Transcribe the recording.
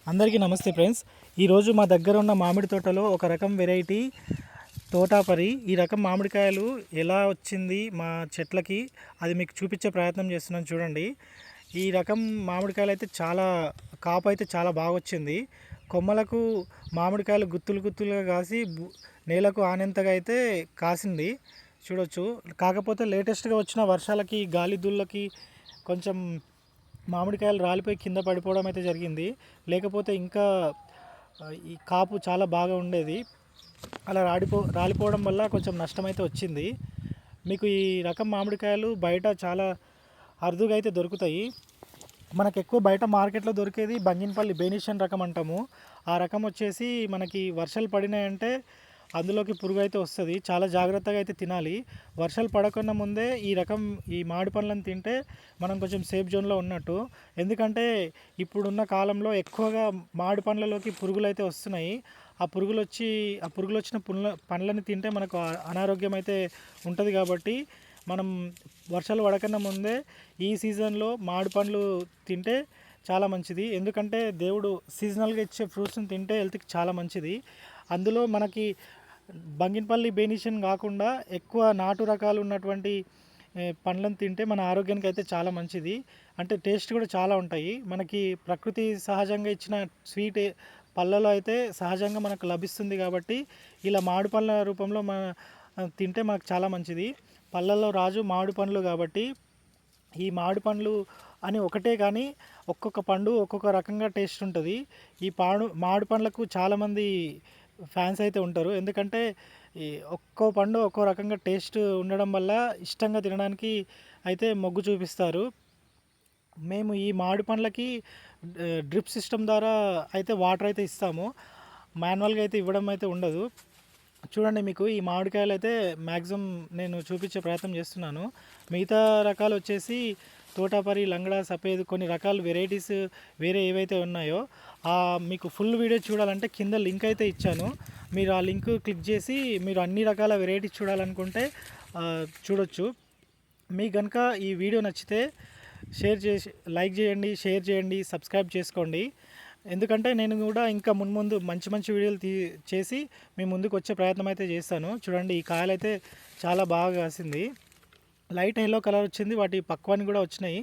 అందరికీ నమస్తే ఫ్రెండ్స్. ఈరోజు మా దగ్గర ఉన్న మామిడి తోటలో ఒక రకం వెరైటీ తోటాపరి. ఈ రకం మామిడికాయలు ఎలా వచ్చింది మా చెట్లకి అది మీకు చూపించే ప్రయత్నం చేస్తున్నాను చూడండి. ఈ రకం మామిడికాయలు అయితే కాపు అయితే చాలా బాగా వచ్చింది. కొమ్మలకు మామిడికాయలు గుత్తులు గుత్తులుగా కాసి నేలకు ఆనెంతగా అయితే కాసింది చూడొచ్చు. కాకపోతే లేటెస్ట్గా వచ్చిన వర్షాలకి గాలి దుల్లకి కొంచెం మామిడికాయలు రాలిపోయి కింద పడిపోవడం అయితే జరిగింది. లేకపోతే ఇంకా ఈ కాపు చాలా బాగా ఉండేది. అలా రాలిపోవడం వల్ల కొంచెం నష్టమైతే వచ్చింది. మీకు ఈ రకం మామిడికాయలు బయట చాలా అరుదుగా అయితే దొరుకుతాయి. మనకు ఎక్కువ బయట మార్కెట్లో దొరికేది బంగినపల్లి బెనీషియన్ రకం అంటాము. ఆ రకం వచ్చేసి మనకి వర్షాలు పడినాయంటే అందులోకి పురుగు అయితే వస్తుంది. చాలా జాగ్రత్తగా అయితే తినాలి. వర్షాలు పడకుండా ముందే ఈ మామిడి పండ్లను తింటే మనం కొంచెం సేఫ్ జోన్లో ఉన్నట్టు. ఎందుకంటే ఇప్పుడున్న కాలంలో ఎక్కువగా మామిడి పండ్లలోకి పురుగులు అయితే వస్తున్నాయి. ఆ పురుగులు వచ్చిన పండ్లని తింటే మనకు అనారోగ్యం అయితే ఉంటుంది. కాబట్టి మనం వర్షాలు పడకుండా ముందే ఈ సీజన్లో మామిడి పండ్లు తింటే చాలా మంచిది. ఎందుకంటే దేవుడు సీజనల్గా ఇచ్చే ఫ్రూట్స్ని తింటే హెల్త్కి చాలా మంచిది. అందులో మనకి బంగినపల్లి బెనీషియన్ కాకుండా ఎక్కువ నాటు రకాలు ఉన్నటువంటి పండ్లను తింటే మన ఆరోగ్యానికి అయితే చాలా మంచిది. అంటే టేస్ట్ కూడా చాలా ఉంటాయి. మనకి ప్రకృతి సహజంగా ఇచ్చిన స్వీట్ పళ్ళలో అయితే సహజంగా మనకు లభిస్తుంది. కాబట్టి ఇలా మామిడి పళ్ళ రూపంలో తింటే మనకు చాలా మంచిది. పళ్ళల్లో రాజు మామిడి పండ్లు కాబట్టి ఈ మామిడి పండ్లు అని ఒకటే కానీ ఒక్కొక్క పండు ఒక్కొక్క రకంగా టేస్ట్ ఉంటుంది. ఈ మామిడి పండ్లకు చాలామంది ఫ్యాన్స్ అయితే ఉంటారు. ఎందుకంటే ఈ ఒక్కో పండు ఒక్కో రకంగా టేస్ట్ ఉండడం వల్ల ఇష్టంగా తినడానికి అయితే మొగ్గు చూపిస్తారు. మేము ఈ మామిడి పండ్లకి డ్రిప్ సిస్టమ్ ద్వారా అయితే వాటర్ అయితే ఇస్తాము. మాన్యువల్గా అయితే ఇవ్వడం అయితే ఉండదు. చూడండి, మీకు ఈ మామిడికాయలు అయితే మ్యాక్సిమం నేను చూపించే ప్రయత్నం చేస్తున్నాను. మిగతా రకాలు వచ్చేసి తోటాపరి, లంగడా, సఫేద్ కొన్ని రకాల వెరైటీస్ వేరే ఏవైతే ఉన్నాయో మీకు ఫుల్ వీడియో చూడాలంటే కింద లింక్ అయితే ఇచ్చాను. మీరు ఆ లింక్ క్లిక్ చేసి మీరు అన్ని రకాల వెరైటీస్ చూడాలనుకుంటే చూడొచ్చు. మీకు కనుక ఈ వీడియో నచ్చితే లైక్ చేయండి, షేర్ చేయండి, సబ్స్క్రైబ్ చేసుకోండి. ఎందుకంటే నేను కూడా ఇంకా ముందు మంచి మంచి వీడియోలు చేసి మీ ముందుకు వచ్చే ప్రయత్నం అయితే చేస్తాను. చూడండి, ఈ కాయలు అయితే చాలా బాగా కాసింది. లైట్ ఎల్లో కలర్ వచ్చింది. వాటి పక్వాన్ని కూడా వచ్చినాయి.